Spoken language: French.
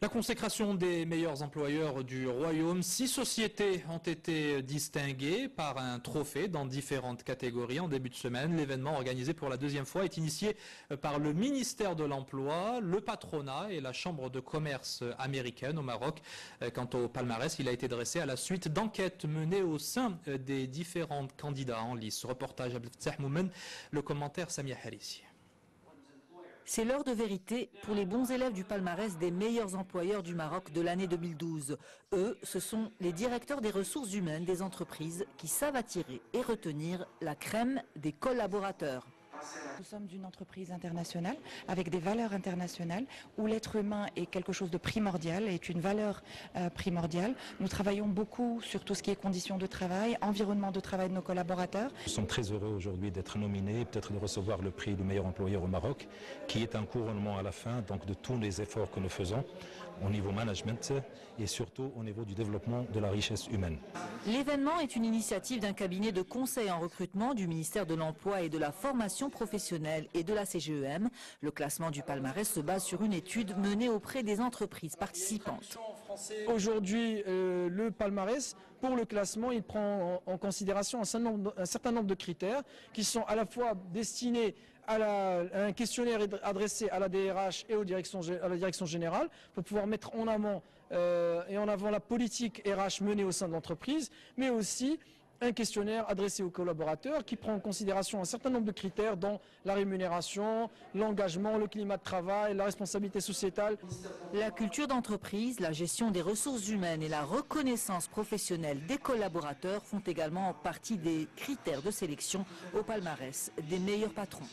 La consécration des meilleurs employeurs du royaume, 6 sociétés ont été distinguées par un trophée dans différentes catégories en début de semaine. L'événement organisé pour la deuxième fois est initié par le ministère de l'Emploi, le patronat et la Chambre de commerce américaine au Maroc. Quant au palmarès, il a été dressé à la suite d'enquêtes menées au sein des différents candidats en lice. Reportage Abdelfatah Moumen, le commentaire Samia Harissi. C'est l'heure de vérité pour les bons élèves du palmarès des meilleurs employeurs du Maroc de l'année 2012. Eux, ce sont les directeurs des ressources humaines des entreprises qui savent attirer et retenir la crème des collaborateurs. Nous sommes une entreprise internationale avec des valeurs internationales où l'être humain est quelque chose de primordial, est une valeur primordiale. Nous travaillons beaucoup sur tout ce qui est conditions de travail, environnement de travail de nos collaborateurs. Nous sommes très heureux aujourd'hui d'être nominés, peut-être de recevoir le prix du meilleur employeur au Maroc, qui est un couronnement à la fin donc de tous les efforts que nous faisons au niveau management et surtout au niveau du développement de la richesse humaine. L'événement est une initiative d'un cabinet de conseil en recrutement du ministère de l'Emploi et de la formation professionnelle et de la CGEM. Le classement du palmarès se base sur une étude menée auprès des entreprises participantes. Aujourd'hui, le palmarès, pour le classement, il prend en considération un certain nombre de critères qui sont à la fois destinés à un questionnaire adressé à la DRH et à la direction générale pour pouvoir mettre en amont et en avant la politique RH menée au sein de l'entreprise, mais aussi un questionnaire adressé aux collaborateurs qui prend en considération un certain nombre de critères dont la rémunération, l'engagement, le climat de travail, la responsabilité sociétale. La culture d'entreprise, la gestion des ressources humaines et la reconnaissance professionnelle des collaborateurs font également partie des critères de sélection au palmarès des meilleurs patrons.